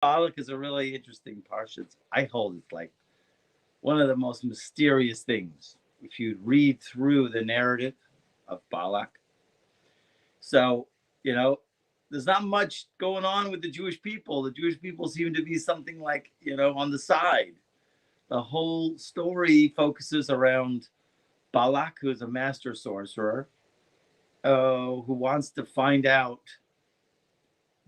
Balak is a really interesting parsha. I hold it's like one of the most mysterious things if you read through the narrative of Balak. So, you know, there's not much going on with the Jewish people. The Jewish people seem to be something like, on the side. The whole story focuses around Balak, who's a master sorcerer, who wants to find out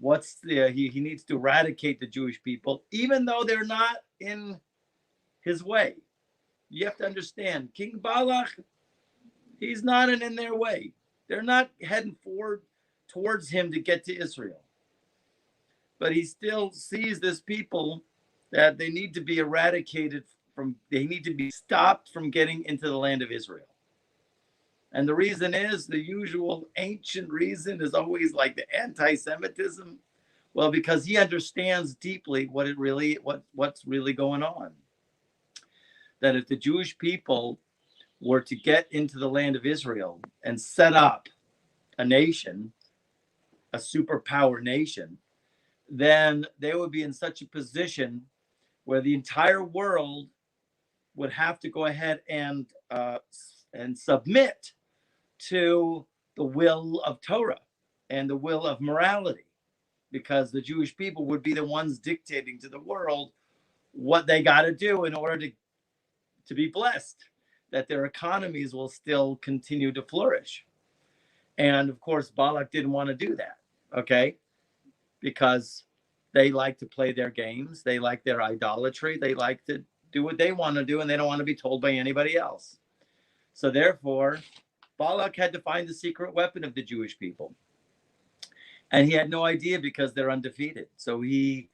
he needs to eradicate the Jewish people, even though they're not in his way. You have to understand, King Balak, he's not in their way. They're not heading forward towards him to get to Israel. But he still sees this people that they need to be eradicated they need to be stopped from getting into the land of Israel. And the reason is the usual ancient reason is always like the anti-Semitism. Well, because he understands deeply what's really going on. That if the Jewish people were to get into the land of Israel and set up a nation, a superpower nation, then they would be in such a position where the entire world would have to go ahead and submit to the will of Torah and the will of morality, because the Jewish people would be the ones dictating to the world what they got to do in order to be blessed, that their economies will still continue to flourish. And of course, Balak didn't want to do that, okay? Because they like to play their games. They like their idolatry. They like to do what they want to do, and they don't want to be told by anybody else. So therefore, Balak had to find the secret weapon of the Jewish people. And he had no idea because they're undefeated. So he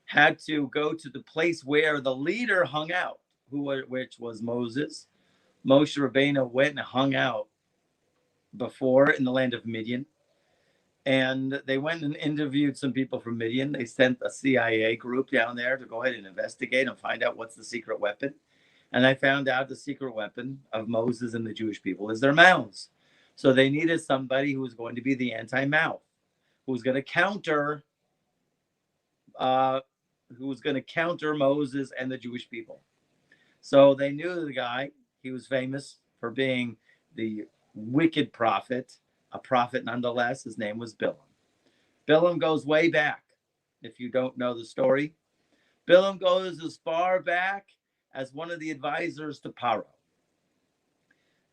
had to go to the place where the leader hung out, which was Moses. Moshe Rabbeinu went and hung out before in the land of Midian. And they went and interviewed some people from Midian. They sent a CIA group down there to go ahead and investigate and find out what's the secret weapon. And I found out the secret weapon of Moses and the Jewish people is their mouths. So they needed somebody who was going to be the anti-mouth, who's going to counter Moses and the Jewish people. So they knew the guy. He was famous for being the wicked prophet, a prophet nonetheless. His name was Bilam. Bilam goes way back. If you don't know the story, Bilam goes as far back as one of the advisors to Paro.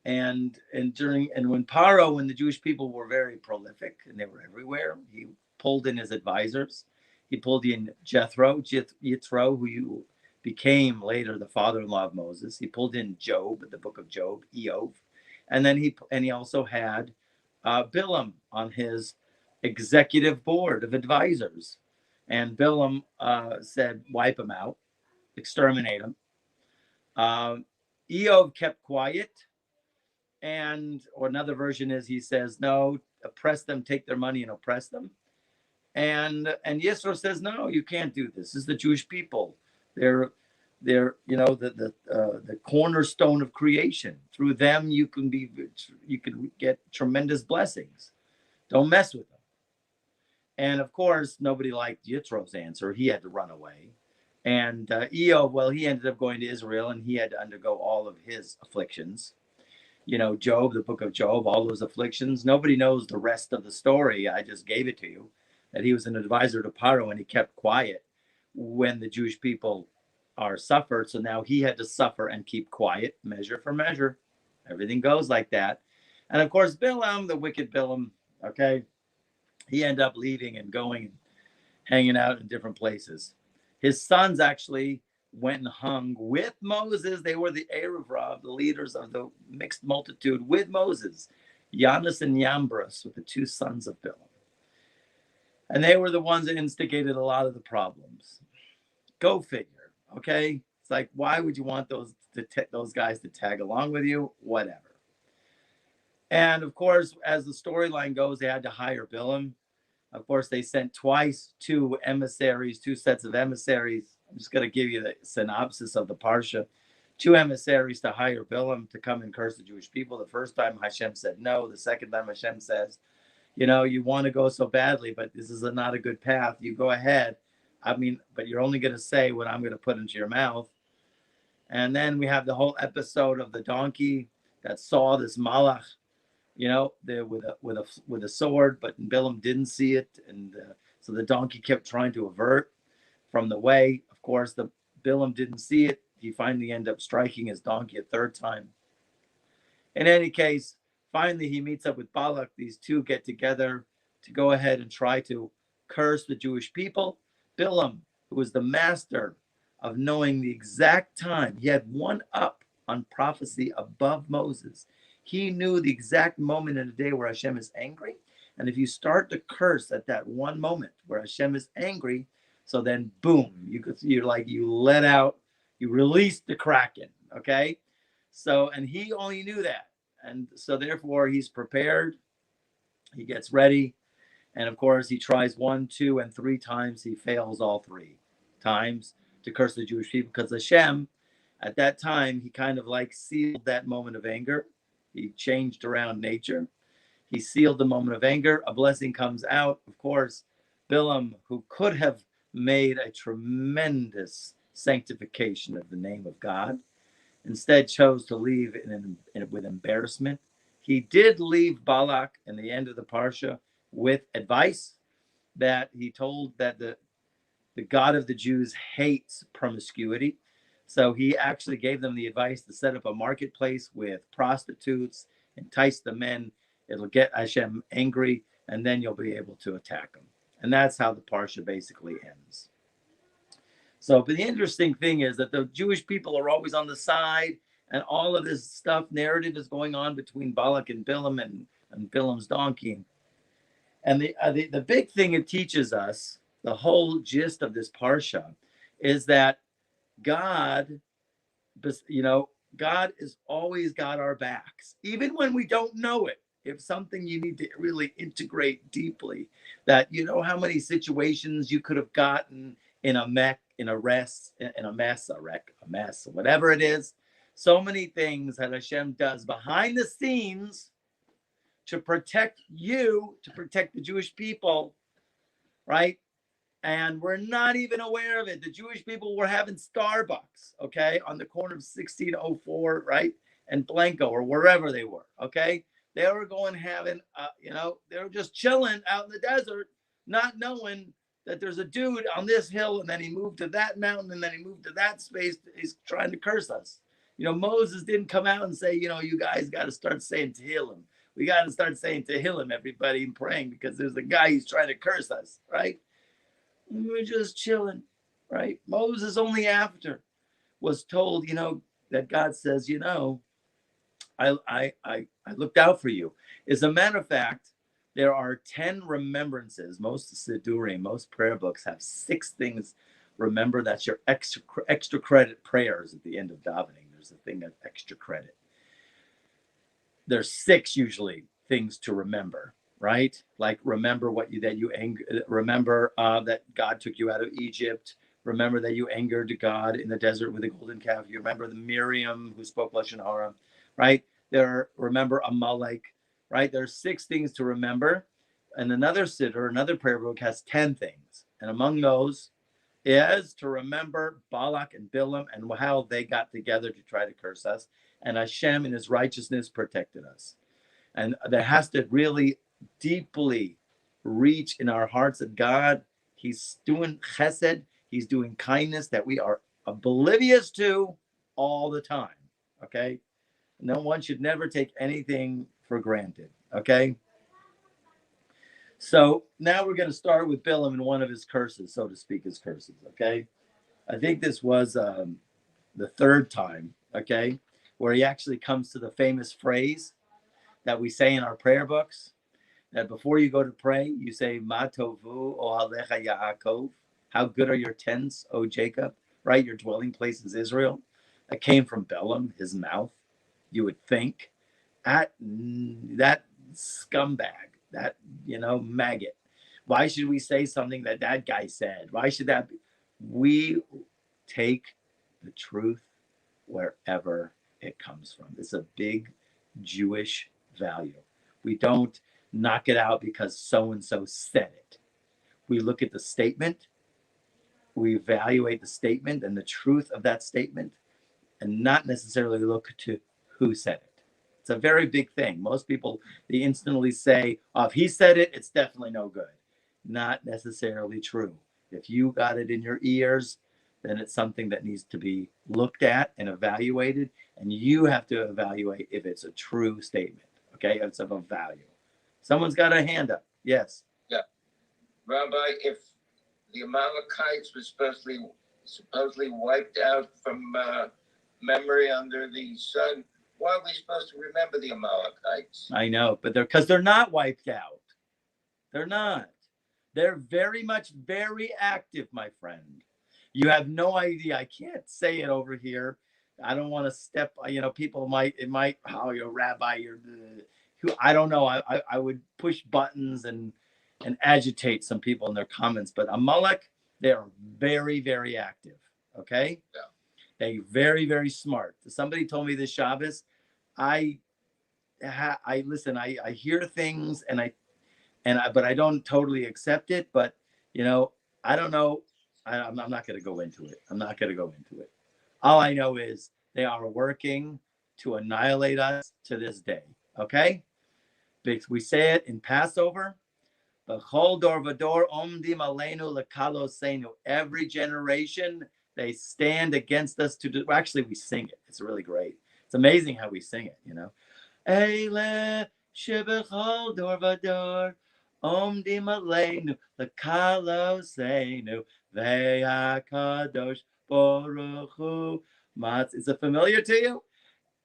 And when the Jewish people were very prolific and they were everywhere, he pulled in his advisors. He pulled in Yitro, who became later the father-in-law of Moses. He pulled in Job, the book of Job, Eov, and then he also had Bilam on his executive board of advisors. And Bilam said, wipe him out, exterminate him. Eov kept quiet. Or another version is he says, no, oppress them, take their money and oppress them. And Yisro says, no, you can't do this. This is the Jewish people. They're the cornerstone of creation. Through them, you can get tremendous blessings. Don't mess with them. And of course, nobody liked Yitro's answer. He had to run away. And Eov, he ended up going to Israel, and he had to undergo all of his afflictions. Job, the book of Job, all those afflictions. Nobody knows the rest of the story. I just gave it to you, that he was an advisor to Paro, and he kept quiet when the Jewish people suffered. So now he had to suffer and keep quiet, measure for measure. Everything goes like that. And of course, Bilam, the wicked Bilam, okay, he ended up leaving and going and hanging out in different places. His sons actually went and hung with Moses. They were the Erev, the leaders of the mixed multitude with Moses, Yanis and Yambres, with the two sons of Bilam. And they were the ones that instigated a lot of the problems. Go figure, okay? It's like, why would you want those guys to tag along with you? Whatever. And of course, as the storyline goes, they had to hire Bilam. Of course, they sent two sets of emissaries. I'm just going to give you the synopsis of the Parsha. 2 emissaries to hire Bilam to come and curse the Jewish people. The first time Hashem said no. The second time Hashem says, you want to go so badly, but this is not a good path. You go ahead. I mean, but you're only going to say what I'm going to put into your mouth. And then we have the whole episode of the donkey that saw this malach, you know, there with a sword, but Bilam didn't see it, and so the donkey kept trying to avert from the way. Of course, the Bilam didn't see it. He finally ended up striking his donkey a third time. In any case, finally he meets up with Balak. These two get together to go ahead and try to curse the Jewish people. Bilam, who was the master of knowing the exact time, he had one up on prophecy above Moses. He knew the exact moment in the day where Hashem is angry. And if you start to curse at that one moment where Hashem is angry, so then boom, you let out, you release the Kraken, okay? So, and he only knew that. And so therefore he's prepared, he gets ready. And of course he tries 1, 2, and 3 times. He fails all 3 times to curse the Jewish people, because Hashem, at that time, he kind of like sealed that moment of anger. He changed around nature. He sealed the moment of anger. A blessing comes out. Of course, Bilam, who could have made a tremendous sanctification of the name of God, instead chose to leave with embarrassment. He did leave Balak in the end of the Parsha with advice that he told that the God of the Jews hates promiscuity. So he actually gave them the advice to set up a marketplace with prostitutes, entice the men. It'll get Hashem angry, and then you'll be able to attack him. And that's how the Parsha basically ends. So, but the interesting thing is that the Jewish people are always on the side, and all of this stuff, narrative is going on between Balak and Bilam and Bilam's donkey. And the big thing it teaches us, the whole gist of this Parsha, is that God, God has always got our backs, even when we don't know it. If something you need to really integrate deeply, that you know how many situations you could have gotten in a mess, whatever it is. So many things that Hashem does behind the scenes to protect you, to protect the Jewish people, right? And we're not even aware of it. The Jewish people were having Starbucks, okay, on the corner of 1604, right, and Blanco, or wherever they were, okay? They were going having, they were just chilling out in the desert, not knowing that there's a dude on this hill, and then he moved to that mountain, and then he moved to that space. He's trying to curse us. Moses didn't come out and say, you guys got to start saying Tehillim. We got to start saying Tehillim, everybody, and praying, because there's a guy who's trying to curse us, right? We were just chilling, right? Moses only after was told, that God says, I looked out for you. As a matter of fact, there are 10 remembrances. Most Siddurim, most prayer books have 6 things. Remember, that's your extra credit prayers at the end of davening. There's a thing of extra credit. There's 6 usually things to remember, right? Like remember that God took you out of Egypt. Remember that you angered God in the desert with a golden calf. You remember the Miriam who spoke Lashon Hara, right? Remember Amalek, right? There's 6 things to remember. And another prayer book has 10 things. And among those is to remember Balak and Bilam and how they got together to try to curse us. And Hashem in his righteousness protected us. And there has to really deeply reach in our hearts that God, he's doing chesed, he's doing kindness that we are oblivious to all the time, okay? No one should never take anything for granted, okay? So now we're going to start with Bilam and one of his curses, so to speak, his curses, okay? I think this was the 3rd time, okay, where he actually comes to the famous phrase that we say in our prayer books, that before you go to pray, you say, Ma tovu ohalecha Yaakov, how good are your tents, O Jacob, right? Your dwelling place is Israel. That came from Bilam, his mouth, you would think. That scumbag, that, maggot. Why should we say something that guy said? Why should that be? We take the truth wherever it comes from. It's a big Jewish value. We don't knock it out because so-and-so said it. We look at the statement we evaluate the statement and the truth of that statement, and not necessarily look to who said it. It's a very big thing. Most people, they instantly say, oh, if he said it, it's definitely no good. Not necessarily true. If you got it in your ears, then it's something that needs to be looked at and evaluated, and you have to evaluate if it's a true statement. Okay, it's of a value. Someone's got a hand up. Yes. Yeah, Rabbi, if the Amalekites were supposedly wiped out from memory under the sun, why are we supposed to remember the Amalekites? I know, but they're not wiped out. They're not. They're very active, my friend. You have no idea. I can't say it over here. I don't want to step, people might, oh, you're a rabbi, I don't know. I would push buttons and agitate some people in their comments, but Amalek, they are very, very active. Okay. Yeah. They're very, very smart. Somebody told me this Shabbos, I listen, I hear things but I don't totally accept it. But, I don't know. I'm not going to go into it. All I know is they are working to annihilate us to this day. Okay? Because we say it in Passover. Every generation, they stand against us to do. Actually, we sing it. It's really great. It's amazing how we sing it, Eile shebechol dor vador omdim aleinu lekaloseinu ve'akadosh baruch hu matz. Is it familiar to you?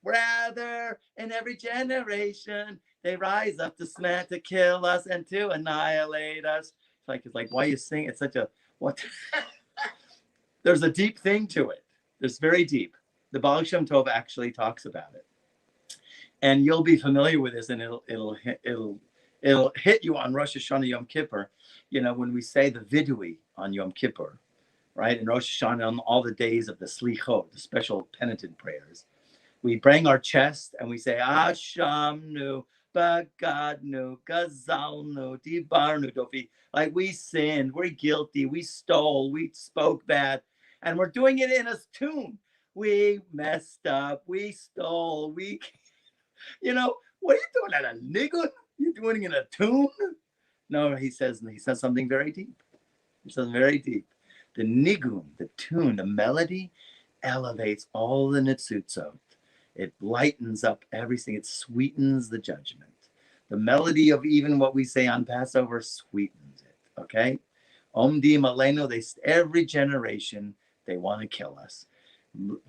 Rather, in every generation, they rise up to kill us and to annihilate us. It's like why you sing? It's such a what? There's a deep thing to it. It's very deep. The Baal Shem Tov actually talks about it, and you'll be familiar with this, and it'll hit you on Rosh Hashanah Yom Kippur. When we say the Vidui on Yom Kippur, right? And Rosh Hashanah on all the days of the Slichot, the special penitent prayers. We bring our chest and we say, Ashamnu, Bagadnu, Gazalnu, Dibarnu, Dofi. Like we sinned, we're guilty, we stole, we spoke bad, and we're doing it in a tune. We messed up, we stole, what are you doing at a niggun? You're doing it in a tune? No, he says something very deep. The nigun, the tune, the melody elevates all the nitzutzot. It lightens up everything. It sweetens the judgment. The melody of even what we say on Passover sweetens it. Okay? Omdim aleinu, every generation, they want to kill us.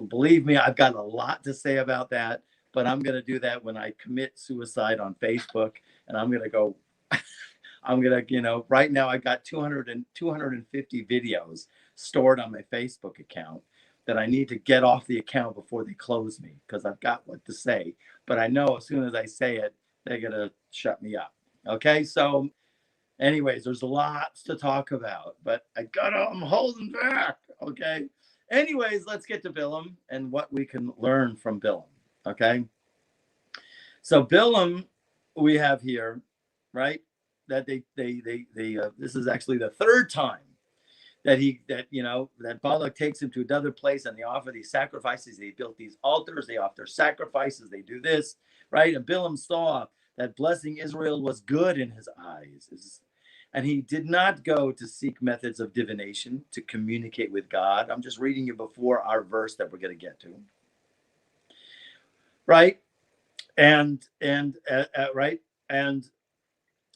Believe me, I've got a lot to say about that, but I'm going to do that when I commit suicide on Facebook, and I'm going to go, right now I've got 250 videos stored on my Facebook account that I need to get off the account before they close me, because I've got what to say. But I know as soon as I say it, they're going to shut me up. Okay, so anyways, there's lots to talk about, but I'm holding back. Okay, anyways, let's get to Bilam and what we can learn from Bilam. Okay, so Bilam, we have here, right, that they this is actually the third time that Balak takes him to another place, and they offer these sacrifices. They built these altars, they offer sacrifices, they do this, right? And Bilam saw that blessing Israel was good in his eyes. And he did not go to seek methods of divination to communicate with God. I'm just reading you before our verse that we're going to get to. Right? And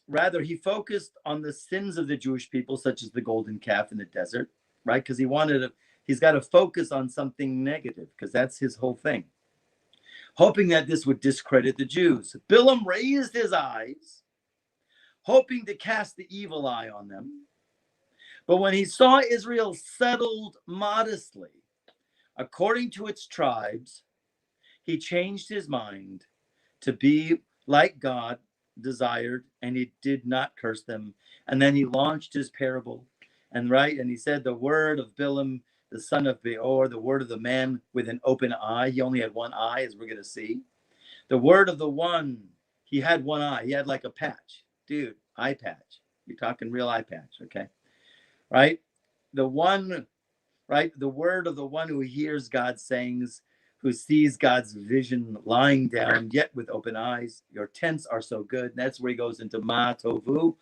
rather, he focused on the sins of the Jewish people, such as the golden calf in the desert, right? Because he's got to focus on something negative, because that's his whole thing. Hoping that this would discredit the Jews. Bilam raised his eyes, hoping to cast the evil eye on them. But when he saw Israel settled modestly, according to its tribes, he changed his mind to be like God desired, and he did not curse them. And then he launched his parable, and he said, the word of Bilam, the son of Beor, the word of the man with an open eye. He only had one eye, as we're going to see. The word of the one, he had one eye. He had like a patch. Dude, eye patch. You're talking real eye patch, okay? Right? The one right? The word of the one who hears God's sayings, who sees God's vision lying down, yet with open eyes. Your tents are so good. And that's where he goes into Ma Tovu.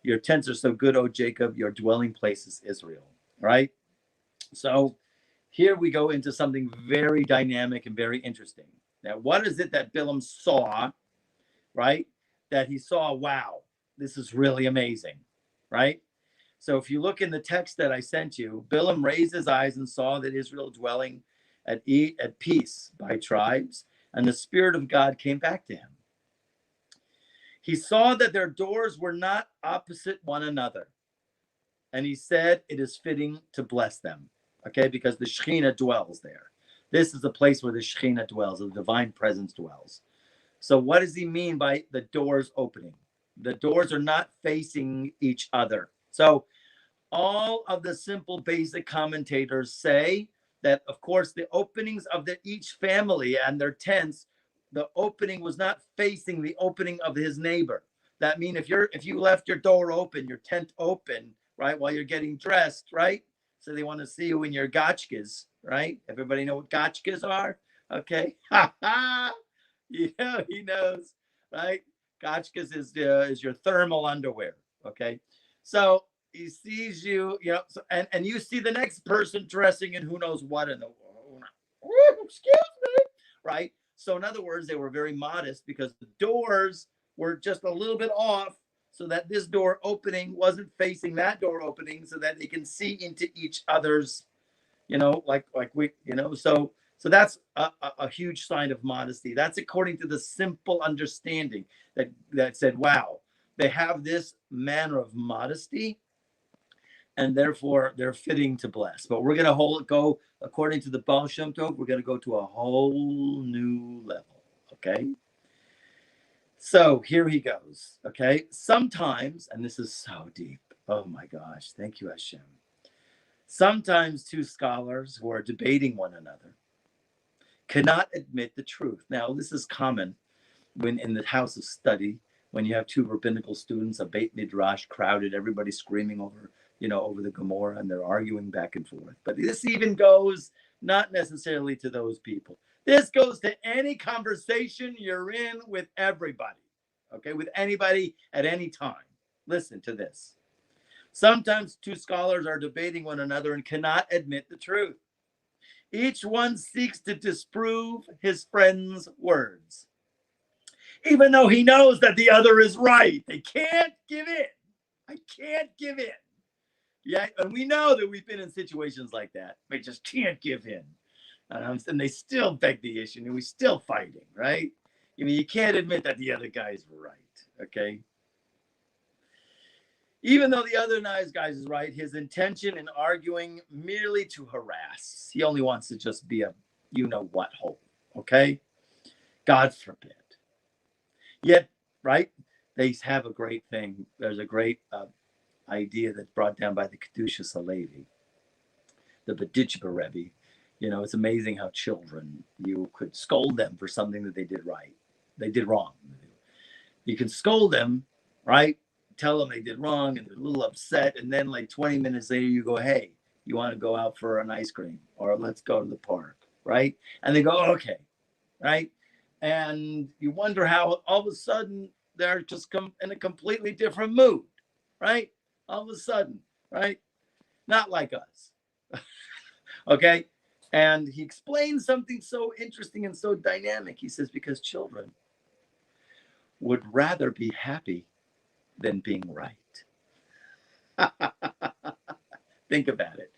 Your tents are so good, O Jacob. Your dwelling place is Israel, right? So here we go into something very dynamic and very interesting. Now, what is it that Bilam saw, right? That he saw, wow, this is really amazing, right? So if you look in the text that I sent you, Bilam raised his eyes and saw that Israel dwelling at peace by tribes, and the Spirit of God came back to him. He saw that their doors were not opposite one another, and he said, it is fitting to bless them, okay, because the Shekhinah dwells there. This is the place where the Shekhinah dwells, the divine presence dwells. So what does he mean by the doors opening? The doors are not facing each other. So all of the simple basic commentators say that, of course, the openings of each family and their tents, the opening was not facing the opening of his neighbor. That means if you left your door open, your tent open, right, while you're getting dressed, right? So they want to see you in your gotchkas, right? Everybody know what gotchkas are? Okay. Yeah, he knows, right? Gotchkas is your thermal underwear, okay? So he sees you, so, and you see the next person dressing in who knows what in the world. Excuse me, right? So in other words, they were very modest because the doors were just a little bit off, so that this door opening wasn't facing that door opening, so that they can see into each other's, like we, so that's a huge sign of modesty. That's according to the simple understanding that said, wow, they have this manner of modesty, and therefore they're fitting to bless. But we're going to go according to the Baal Shem Tov. We're going to go to a whole new level. Okay. So here he goes. Okay. Sometimes, and this is so deep. Oh my gosh. Thank you, Hashem. Sometimes two scholars who are debating one another cannot admit the truth. Now, this is common when in the house of study, when you have two rabbinical students, a Beit Midrash crowded, everybody screaming over the Gemara, and they're arguing back and forth. But this even goes not necessarily to those people. This goes to any conversation you're in with everybody, okay, with anybody at any time. Listen to this. Sometimes two scholars are debating one another and cannot admit the truth. Each one seeks to disprove his friend's words, even though he knows that the other is right. They can't give in. I can't give in. Yeah, and we know that we've been in situations like that. They just can't give in. And they still beg the issue, and we're still fighting, right? You can't admit that the other guy's right, okay? Even though the other nice guy is right, his intention in arguing merely to harass. He only wants to just be a you-know-what hole, okay? God forbid. Yet, right, they have a great thing. There's a great idea that's brought down by the Kedushas Halevi, the Bedichba Rebbe. It's amazing how children, you could scold them for something that they did right. They did wrong. You can scold them, right? Tell them they did wrong, and they're a little upset. And then like 20 minutes later, you go, hey, you want to go out for an ice cream, or let's go to the park, right? And they go, okay, right? And you wonder how all of a sudden they're just in a completely different mood, right? All of a sudden, right? Not like us. Okay. And he explains something so interesting and so dynamic. He says, because children would rather be happy than being right. Think about it.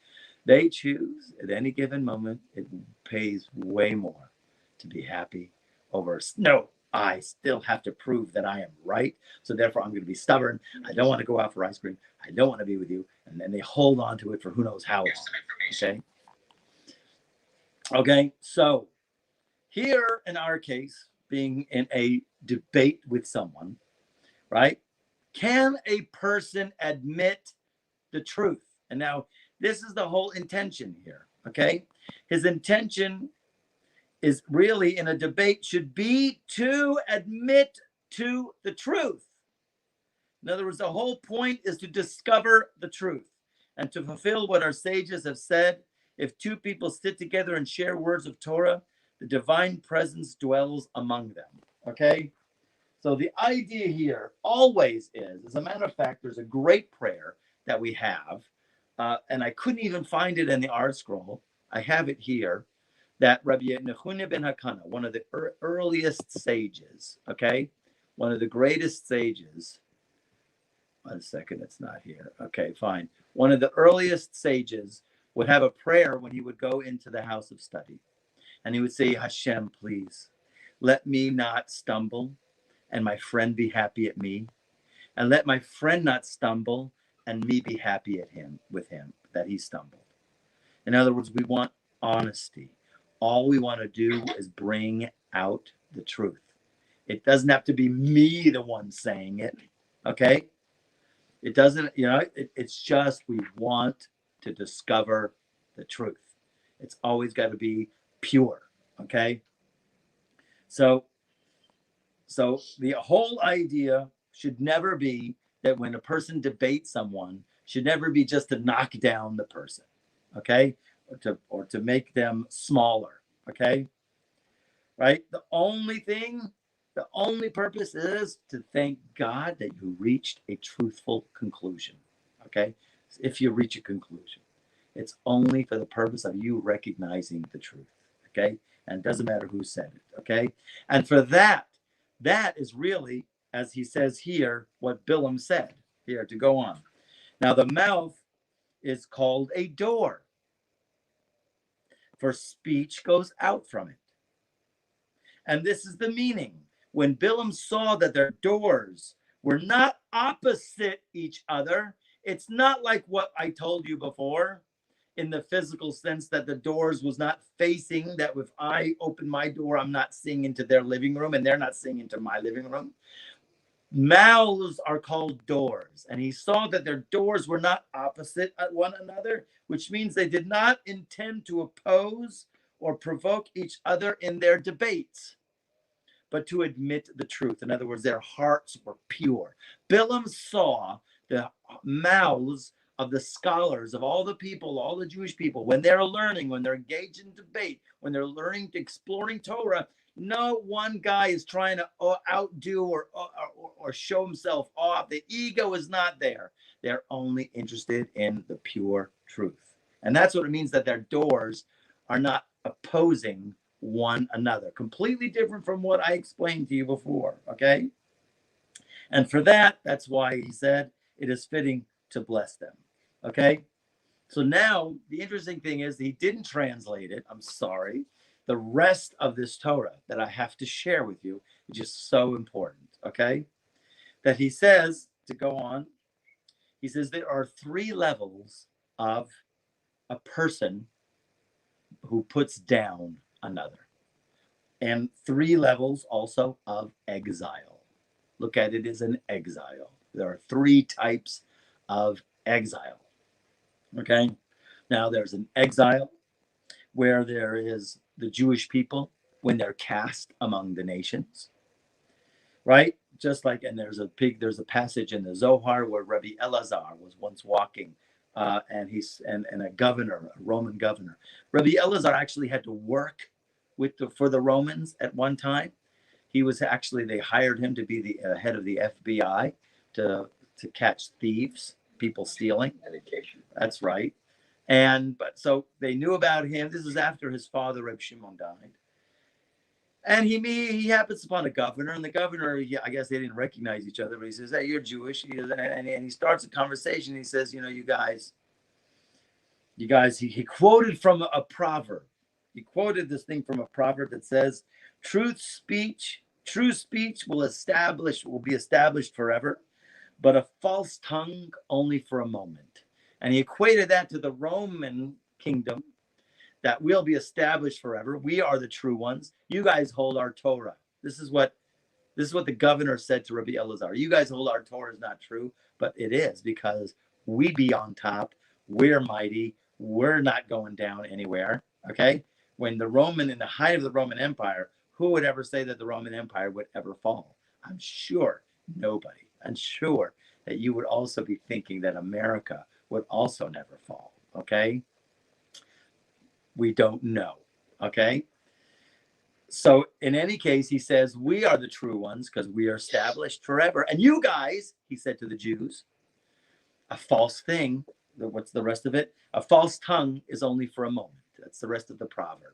They choose at any given moment, it pays way more to be happy over, no, I still have to prove that I am right. So therefore, I'm going to be stubborn. I don't want to go out for ice cream. I don't want to be with you. And then they hold on to it for who knows how long. Okay. So here in our case, being in a debate with someone, right? Can a person admit the truth? And now this is the whole intention here. Okay. His intention is really in a debate should be to admit to the truth. In other words, the whole point is to discover the truth and to fulfill what our sages have said. If two people sit together and share words of Torah, the divine presence dwells among them. Okay? So the idea here always is, as a matter of fact, there's a great prayer that we have, and I couldn't even find it in the art scroll. I have it here, that Rabbi Nechunah ben Hakana, one of the earliest sages, okay? One of the greatest sages. 1 second, it's not here. Okay, fine. One of the earliest sages would have a prayer when he would go into the house of study. And he would say, Hashem, please, let me not stumble and my friend be happy at me. And let my friend not stumble and me be happy at him, with him, that he stumbled. In other words, we want honesty. All we want to do is bring out the truth. It doesn't have to be me, the one saying it, okay? It doesn't, it's just we want to discover the truth. It's always got to be pure, okay? So the whole idea should never be that when a person debates someone, should never be just to knock down the person, okay? Or to make them smaller, okay? Right? The only purpose is to thank God that you reached a truthful conclusion, okay? If you reach a conclusion, it's only for the purpose of you recognizing the truth, okay? And it doesn't matter who said it, okay? And for that is really, as he says here, what Bilam said here, to go on. Now, the mouth is called a door, for speech goes out from it. And this is the meaning. When Bilam saw that their doors were not opposite each other, it's not like what I told you before, in the physical sense that the doors was not facing, that if I open my door, I'm not seeing into their living room and they're not seeing into my living room. Mouths are called doors. And he saw that their doors were not opposite one another, which means they did not intend to oppose or provoke each other in their debates, but to admit the truth. In other words, their hearts were pure. Bilam saw the mouths of the scholars, of all the people, all the Jewish people, when they're learning, when they're engaged in debate, when they're learning, exploring Torah, no one guy is trying to outdo or show himself off. The ego is not there. They're only interested in the pure truth. And that's what it means that their doors are not opposing one another. Completely different from what I explained to you before, okay? And for that's why he said it is fitting to bless them, okay? So now the interesting thing is he didn't translate it. I'm sorry. The rest of this Torah that I have to share with you, which is so important, okay? That he says, to go on, he says there are 3 levels of a person who puts down another, and 3 levels also of exile. Look at it as an exile. There are 3 types of exile, okay? Now there's an exile where there is the Jewish people when they're cast among the nations, right? Just like, and there's a passage in the Zohar where Rabbi Elazar was once walking, and a governor, a Roman governor. Rabbi Elazar actually had to work for the Romans at one time. They hired him to be the head of the FBI to catch thieves, people stealing. Medication. That's right. But so they knew about him. This is after his father, Reb Shimon, died. And he happens upon a governor, and the governor, I guess they didn't recognize each other, but he says, "Hey, you're Jewish." And he starts a conversation. He says, you guys, he quoted from a proverb. He quoted this thing from a proverb that says, true speech will be established forever, but a false tongue only for a moment. And he equated that to the Roman kingdom, that will be established forever. We are the true ones. You guys hold our Torah. This is what the governor said to Rabbi Elazar. You guys hold our Torah is not true, but it is, because we be on top. We're mighty. We're not going down anywhere. Okay? When in the height of the Roman Empire, who would ever say that the Roman Empire would ever fall? I'm sure nobody. I'm sure that you would also be thinking that America would also never fall. Okay? We don't know. Okay. So in any case, he says, we are the true ones because we are established forever. And you guys, he said to the Jews, a false thing. What's the rest of it? A false tongue is only for a moment. That's the rest of the proverb.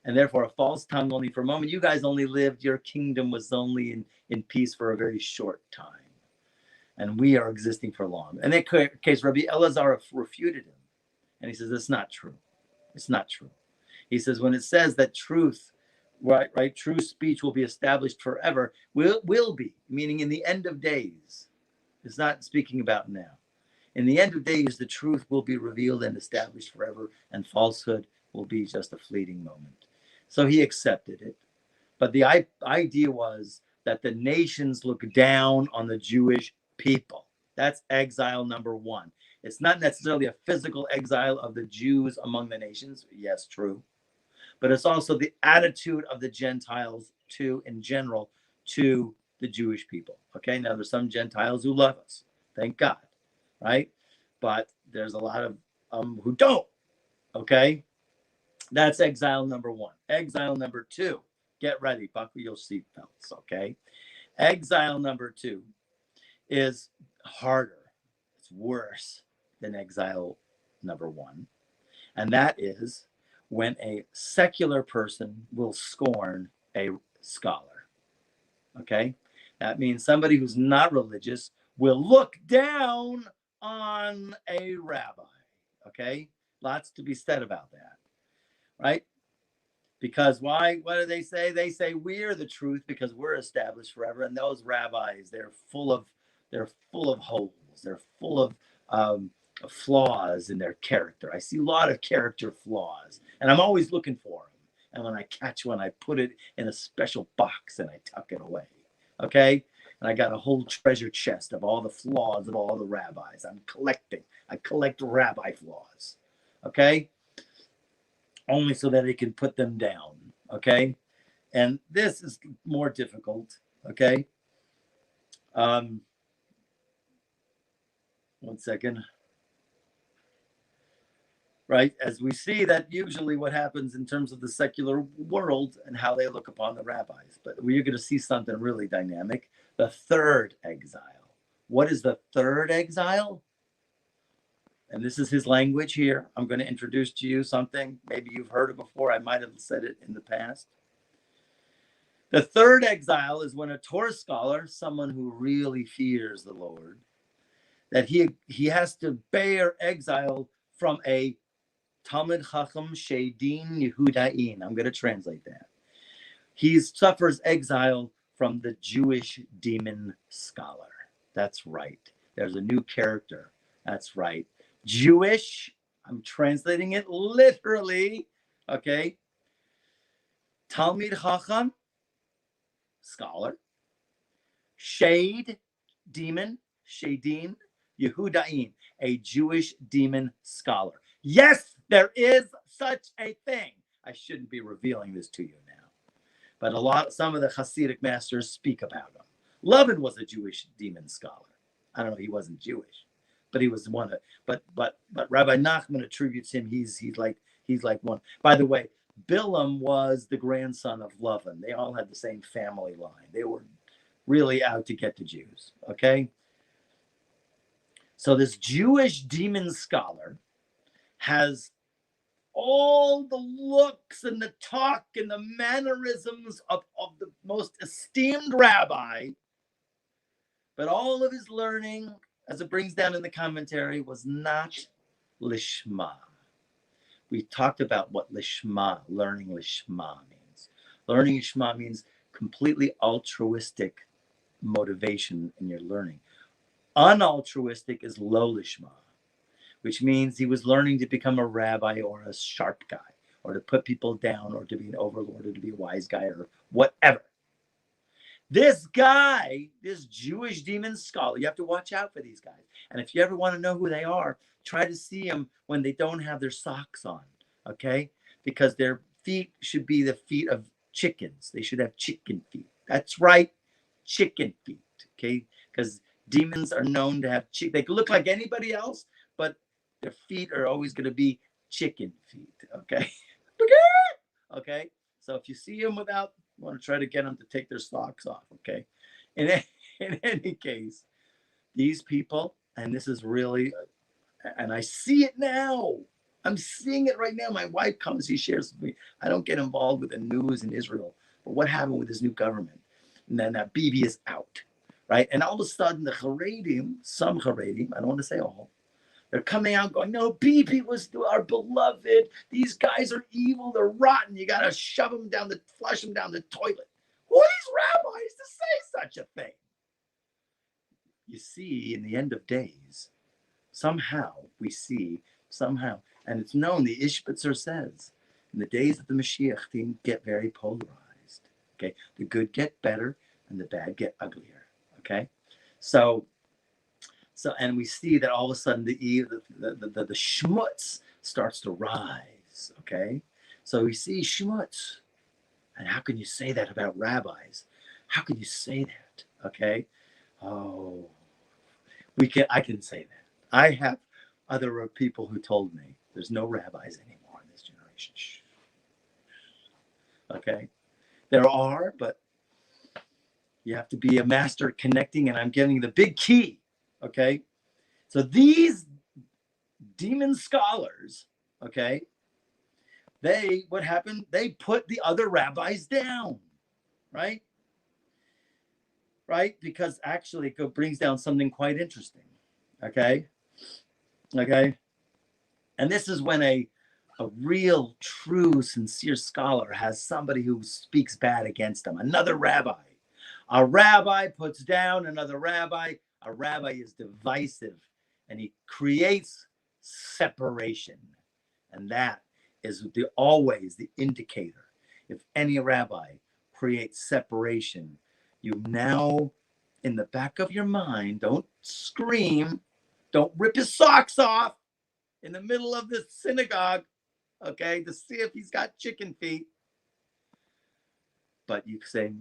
And therefore, a false tongue only for a moment. You guys only lived, your kingdom was only in peace for a very short time. And we are existing for long. In that case, Rabbi Elazar refuted him. And he says, it's not true. It's not true. He says, when it says that truth, right, true speech will be established forever, will be, meaning in the end of days. It's not speaking about now. In the end of days, the truth will be revealed and established forever, and falsehood will be just a fleeting moment. So he accepted it. But the idea was that the nations look down on the Jewish people. That's exile number one. It's not necessarily a physical exile of the Jews among the nations. Yes, true. But it's also the attitude of the Gentiles in general, to the Jewish people. Okay, now there's some Gentiles who love us. Thank God, right? But there's a lot of who don't. Okay, that's exile number one. Exile number two, get ready, buckle your seatbelts, okay? Exile number two is harder. It's worse than exile number one. And that is when a secular person will scorn a scholar. Okay? That means somebody who's not religious will look down on a rabbi. Okay? Lots to be said about that. Right? Because why? What do they say? They say we're the truth because we're established forever. And those rabbis, they're full of holes. They're full of flaws in their character. I see a lot of character flaws, and I'm always looking for them. And when I catch one, I put it in a special box and I tuck it away. Okay? And I got a whole treasure chest of all the flaws of all the rabbis. I'm collecting. I collect rabbi flaws. Okay? Only so that it can put them down. Okay? And this is more difficult. Okay? One second. Right? As we see that usually what happens in terms of the secular world and how they look upon the rabbis. But we're going to see something really dynamic. The third exile. What is the third exile? And this is his language here. I'm going to introduce to you something. Maybe you've heard it before. I might have said it in the past. The third exile is when a Torah scholar, someone who really fears the Lord, that he has to bear exile from a Talmid Chacham Shedim Yehudain. I'm going to translate that. He suffers exile from the Jewish demon scholar. That's right. There's a new character. That's right. Jewish. I'm translating it literally. Okay. Talmid Chacham, scholar. Shade, demon. Shadim, Yehudain, a Jewish demon scholar. Yes, there is such a thing. I shouldn't be revealing this to you now, but some of the Hasidic masters speak about him. Lovin was a Jewish demon scholar. I don't know, he wasn't Jewish, but he was one of. But Rabbi Nachman attributes him. He's like one. By the way, Bilam was the grandson of Lovin. They all had the same family line. They were really out to get the Jews. Okay. So this Jewish demon scholar has all the looks and the talk and the mannerisms of the most esteemed rabbi, but all of his learning, as it brings down in the commentary, was not lishma. We talked about what lishma, learning lishma means. Learning lishma means completely altruistic motivation in your learning. Unaltruistic is low lishma, which means he was learning to become a rabbi or a sharp guy, or to put people down, or to be an overlord, or to be a wise guy, or whatever. This guy, this Jewish demon scholar, you have to watch out for these guys. And if you ever want to know who they are, try to see them when they don't have their socks on, okay? Because their feet should be the feet of chickens. They should have chicken feet. That's right, chicken feet, okay? Because demons are known to have they can look like anybody else, but their feet are always going to be chicken feet. Okay. Okay. So if you see them without, you want to try to get them to take their socks off. Okay. In any case, these people, and this is really, and I see it now. I'm seeing it right now. My wife comes, she shares with me. I don't get involved with the news in Israel, but what happened with this new government? And then that Bibi is out, right? And all of a sudden, the Haredim, some Haredim, I don't want to say all, they're coming out going, no, Bibi was our beloved. These guys are evil. They're rotten. You got to flush them down the toilet. Who are these rabbis to say such a thing? You see, in the end of days, somehow, and it's known, the Ishbitzer says, in the days of the Mashiach, things get very polarized. Okay, the good get better and the bad get uglier. Okay, so, and we see that all of a sudden the schmutz starts to rise. Okay, so we see schmutz, and how can you say that about rabbis? How can you say that? Okay, oh, I can say that. I have other people who told me there's no rabbis anymore in this generation. Okay, there are, but you have to be a master at connecting, and I'm giving the big key. Okay, so these demon scholars, okay, what happened? They put the other rabbis down, right? Right, because actually it brings down something quite interesting. Okay, and this is when a real, true, sincere scholar has somebody who speaks bad against them. Another rabbi. A rabbi puts down another rabbi. A rabbi is divisive, and he creates separation. And that is always the indicator. If any rabbi creates separation, you now, in the back of your mind, don't scream, don't rip his socks off in the middle of the synagogue, okay, to see if he's got chicken feet. But you say,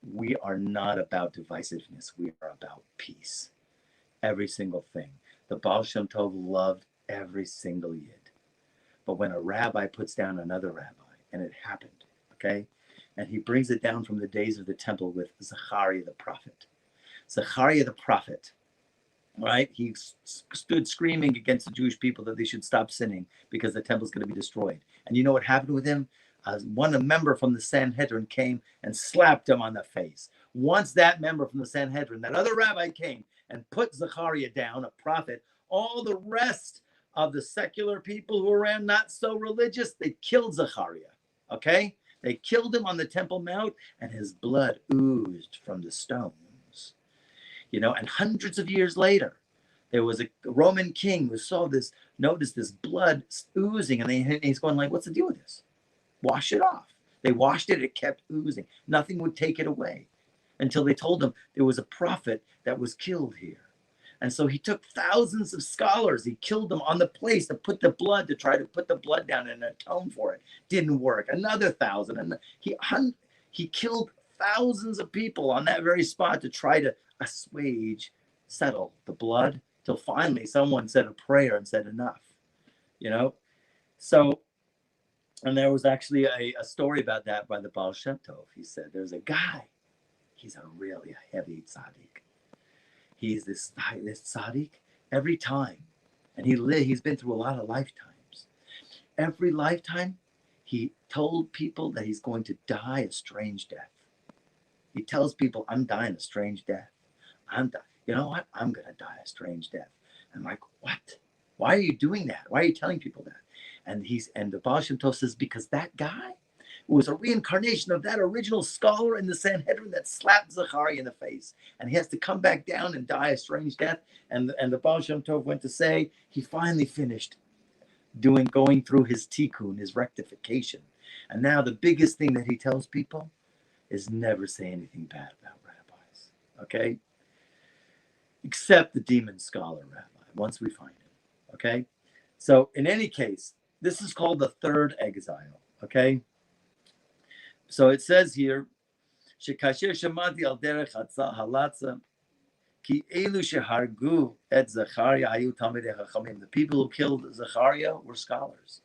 we are not about divisiveness. We are about peace. Every single thing. The Baal Shem Tov loved every single yid. But when a rabbi puts down another rabbi, and it happened, okay, and he brings it down from the days of the temple with Zechariah the prophet. Zechariah the prophet, right? He stood screaming against the Jewish people that they should stop sinning because the temple is going to be destroyed. And you know what happened with him? A member from the Sanhedrin came and slapped him on the face. Once that member from the Sanhedrin, that other rabbi came and put Zechariah down, a prophet, all the rest of the secular people who were around, not so religious, they killed Zechariah, okay? They killed him on the Temple Mount, and his blood oozed from the stones. You know, and hundreds of years later, there was a Roman king who noticed this blood oozing, and he's going like, what's the deal with this? Wash it off. They washed it, it kept oozing. Nothing would take it away until they told him there was a prophet that was killed here. And so he took thousands of scholars. He killed them on the place to try to put the blood down and atone for it. Didn't work. Another 1,000. And he killed thousands of people on that very spot to try to settle the blood, till finally someone said a prayer and said enough, you know? So, and there was actually a story about that by the Baal Shem Tov. He said, there's a guy, he's a really heavy tzaddik. He's this tzaddik every time. And he's been through a lot of lifetimes. Every lifetime, he told people that he's going to die a strange death. He tells people, I'm dying a strange death. You know what? I'm going to die a strange death. I'm like, what? Why are you doing that? Why are you telling people that? And the Baal Shem Tov says, because that guy was a reincarnation of that original scholar in the Sanhedrin that slapped Zechariah in the face. And he has to come back down and die a strange death. And the Baal Shem Tov went to say he finally finished going through his tikkun, his rectification. And now the biggest thing that he tells people is never say anything bad about rabbis, okay? Except the demon scholar rabbi, once we find him, okay? So in any case, this is called the third exile, okay? So it says here, Shekasher Shamati al derech halatza Ki elu shehargu et Zechariah ayu talmidei chachamim. The people who killed Zechariah were scholars,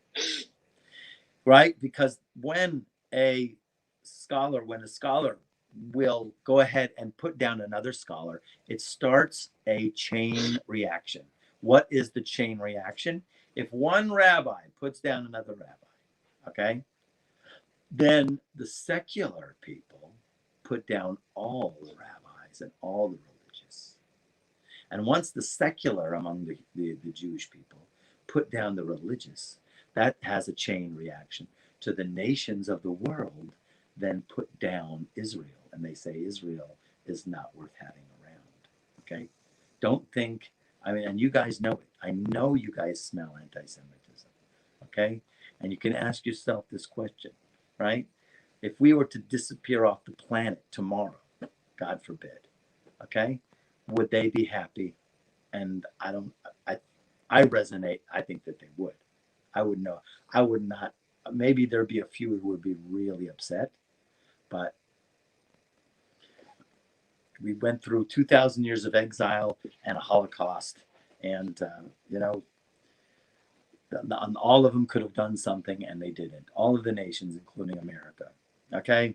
right? Because when a scholar will go ahead and put down another scholar, it starts a chain reaction. What is the chain reaction? If one rabbi puts down another rabbi, okay, then the secular people put down all the rabbis and all the religious. And once the secular among the Jewish people put down the religious, that has a chain reaction to the nations of the world, then put down Israel. And they say Israel is not worth having around. Okay? Don't think, I mean, and you guys know it. I know you guys smell anti-Semitism. Okay? And you can ask yourself this question, right? If we were to disappear off the planet tomorrow, God forbid, okay, would they be happy? And I resonate. I think that they would. I would know. I would not. Maybe there'd be a few who would be really upset, but we went through 2,000 years of exile and a Holocaust, and all of them could have done something, and they didn't. All of the nations, including America. Okay.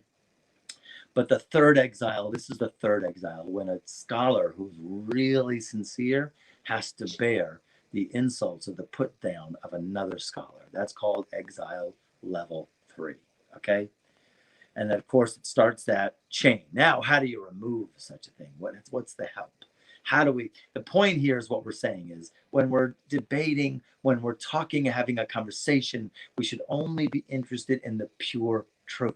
But the third exile, this is the third exile, when a scholar who's really sincere has to bear the insults of the put down of another scholar. That's called exile level 3. Okay. And then, of course, it starts that chain. Now, how do you remove such a thing? What's the help? How do we? The point here is what we're saying is when we're debating, when we're talking, having a conversation, we should only be interested in the pure truth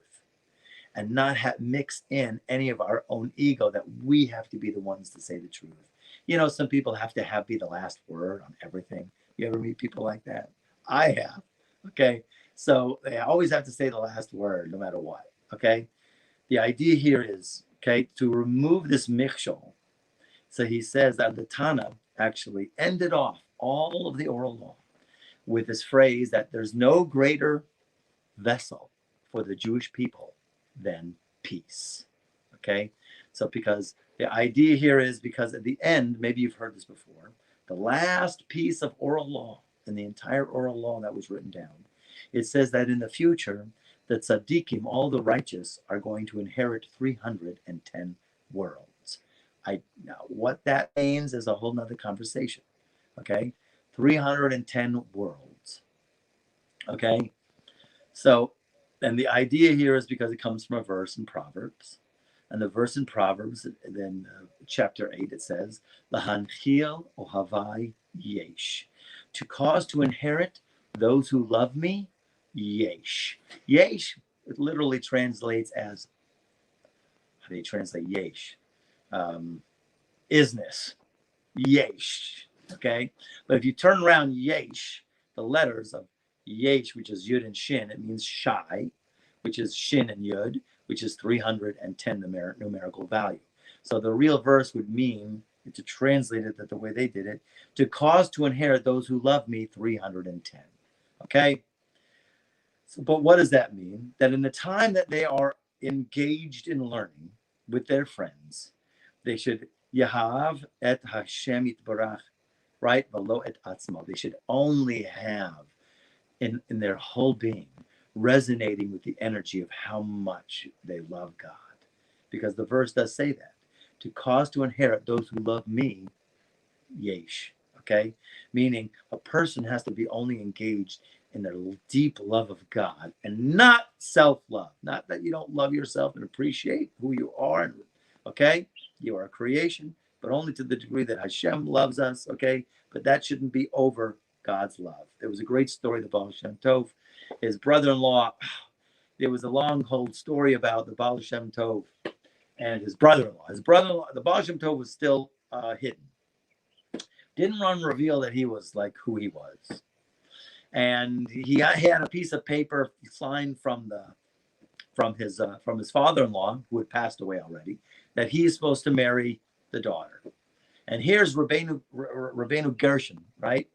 and not mix in any of our own ego that we have to be the ones to say the truth. You know, some people have to be the last word on everything. You ever meet people like that? I have. Okay. So they always have to say the last word no matter what. Okay. The idea here is, okay, to remove this michshol. So he says that the Tana actually ended off all of the oral law with this phrase that there's no greater vessel for the Jewish people than peace. Okay. So because the idea here is because at the end, maybe you've heard this before, the last piece of oral law in the entire oral law that was written down, it says that in the future, the tzaddikim, all the righteous, are going to inherit 310 worlds. Now, what that means is a whole nother conversation. Okay. 310 worlds. Okay. So, and the idea here is because it comes from a verse in Proverbs. And the verse in Proverbs, then chapter 8, it says, Lahanchil ohavai yesh. To cause to inherit those who love me, yesh. Yesh, it literally translates as, how do you translate yesh? Isness. Yesh. Okay? But if you turn around yesh, the letters of yesh, which is yud and shin, it means shy, which is shin and yud, which is 310 numerical value. So the real verse would mean, to translate it that the way they did it, to cause to inherit those who love me 310. Okay? So, but what does that mean? That in the time that they are engaged in learning with their friends, they should Yahav et Hashem Yitbarach, right? Velo et atzmo. They should only have in their whole being resonating with the energy of how much they love God. Because the verse does say that. To cause to inherit those who love me, yesh. Okay? Meaning a person has to be only engaged in their deep love of God and not self-love. Not that you don't love yourself and appreciate who you are. Okay? You are a creation, but only to the degree that Hashem loves us. Okay? But that shouldn't be over God's love. There was a great story, the Baal Shem Tov. His brother-in-law, there was a long, whole story about the Baal Shem Tov and his brother-in-law. His brother-in-law, the Baal Shem Tov was still hidden. Didn't run reveal that he was like who he was. And he had a piece of paper signed from his father-in-law, who had passed away already, that he is supposed to marry the daughter. And here's Rabbeinu Gershon, right?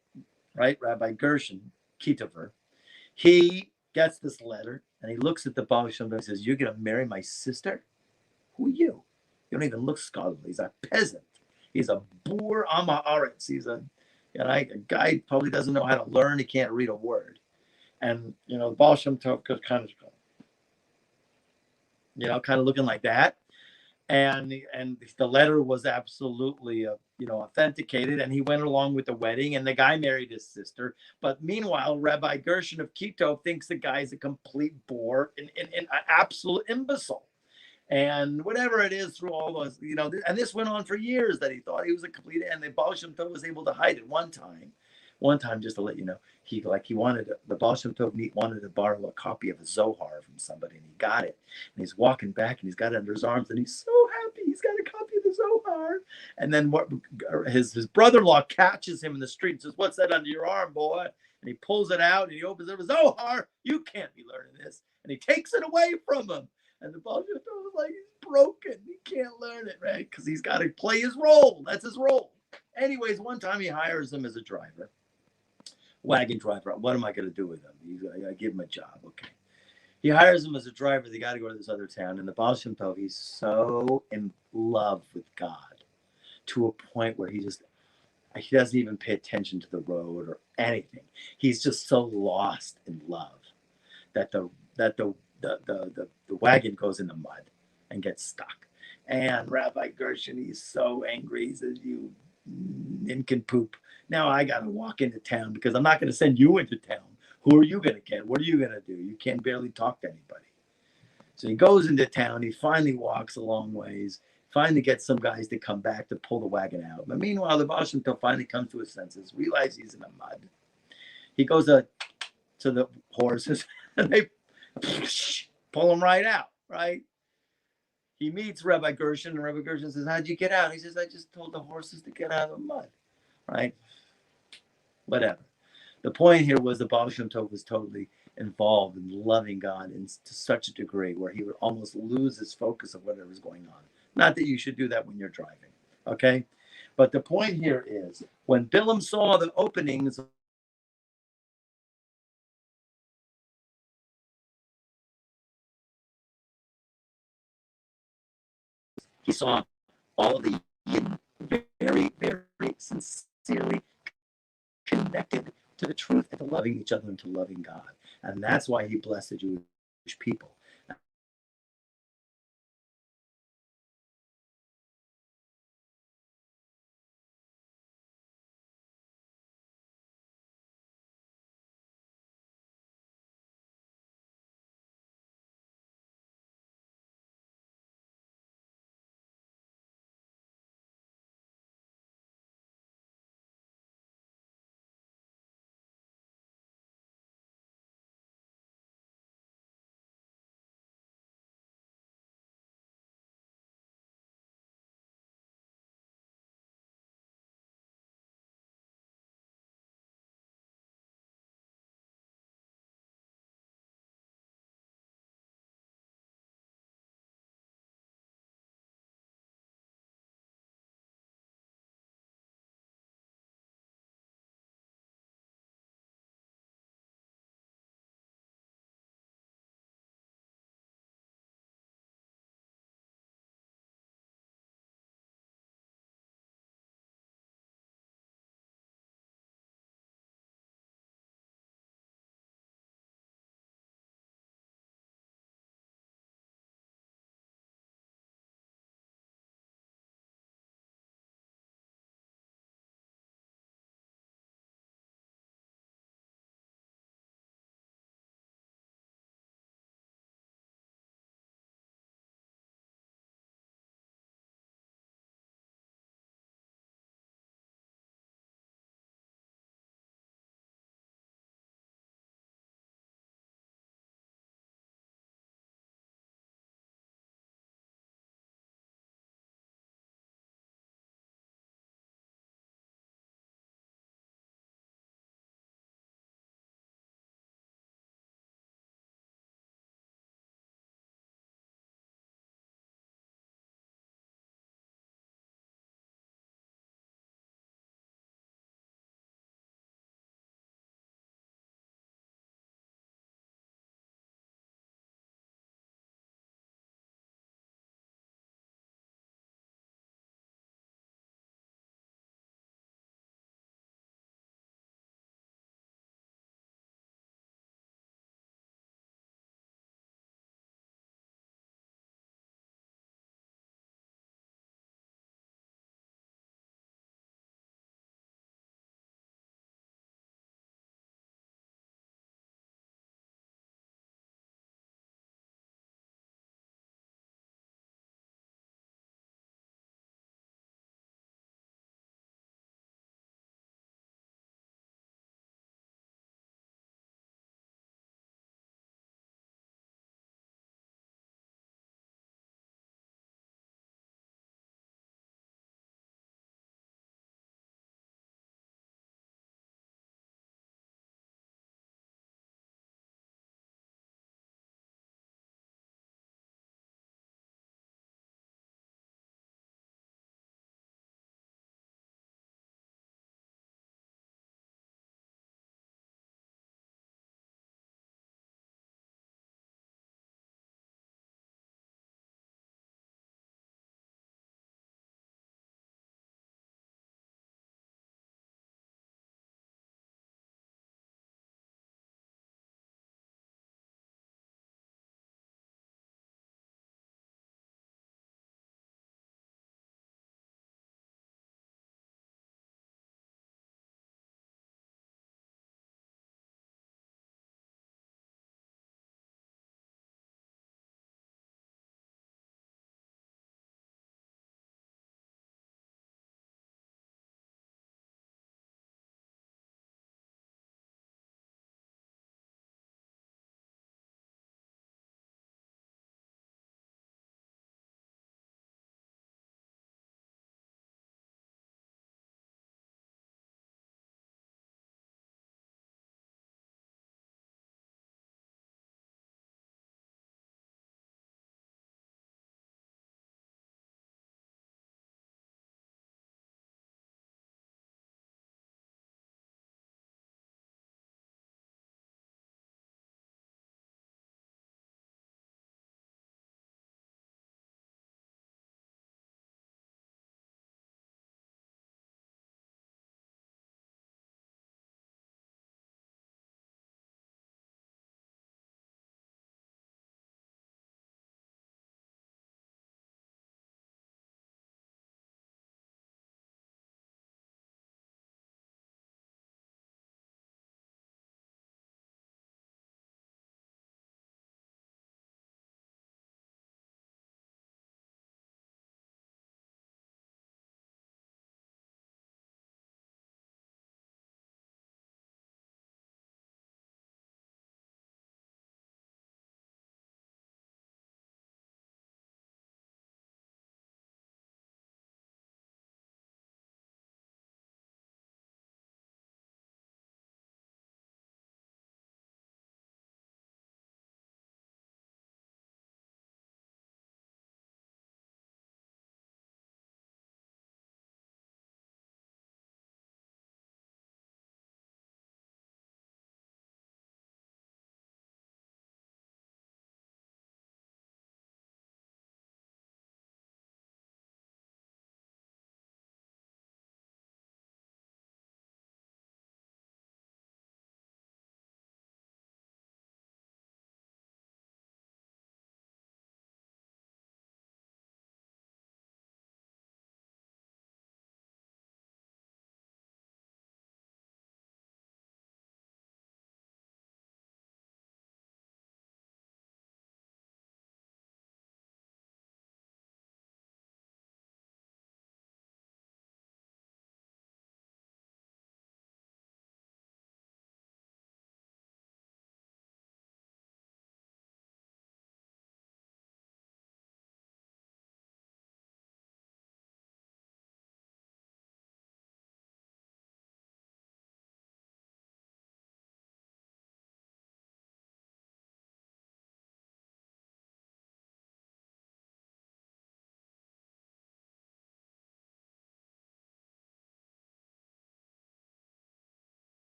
Rabbi Gershon Kitover. He gets this letter and he looks at the Baal Shem Tov and says, "You're going to marry my sister? Who are you? You don't even look scholarly. He's a peasant. He's a boor amaharetz. He's a guy probably doesn't know how to learn. He can't read a word. And, the Baal Shem Tov kind of, kind of looking like that. And the letter was absolutely, authenticated. And he went along with the wedding. And the guy married his sister. But meanwhile, Rabbi Gershon of Kitov thinks the guy's a complete bore and an absolute imbecile. And whatever it is through all those, and this went on for years that he thought he was a complete, and the Baal Shem Tov was able to hide it one time, just to let you know, the Baal Shem Tov wanted to borrow a copy of a Zohar from somebody, and he got it. And he's walking back, and he's got it under his arms, and he's so happy he's got a copy of the Zohar. And then his brother-in-law catches him in the street and says, "What's that under your arm, boy?" And he pulls it out, and he opens it. "Zohar, you can't be learning this." And he takes it away from him. And the Baal Shem Tov was like, he's broken. He can't learn it, right? Because he's got to play his role. That's his role. Anyways, one time he hires him as a driver, wagon driver. What am I going to do with him? I give him a job. Okay. He hires him as a driver. They got to go to this other town. And the Baal Shem Tov, he's so in love with God to a point where he doesn't even pay attention to the road or anything. He's just so lost in love that the wagon goes in the mud and gets stuck. And Rabbi Gershon, he's so angry. He says, "You nincompoop. Now I got to walk into town because I'm not going to send you into town. Who are you going to get? What are you going to do? You can't barely talk to anybody." So he goes into town. He finally walks a long ways, finally gets some guys to come back to pull the wagon out. But meanwhile, the Baal Shem Tov finally comes to his senses, realizes he's in the mud. He goes to the horses, and they pull him right out, right? He meets Rabbi Gershon, and Rabbi Gershon says, "How'd you get out?" He says, "I just told the horses to get out of the mud," right? Whatever. The point here was the Baal Shem Tov was totally involved in loving God to such a degree where he would almost lose his focus of whatever was going on. Not that you should do that when you're driving, okay? But the point here is, when Bilam saw the openings, he saw all of the very, very sincerely connected to the truth and to loving each other and to loving God. And that's why he blessed the Jewish people.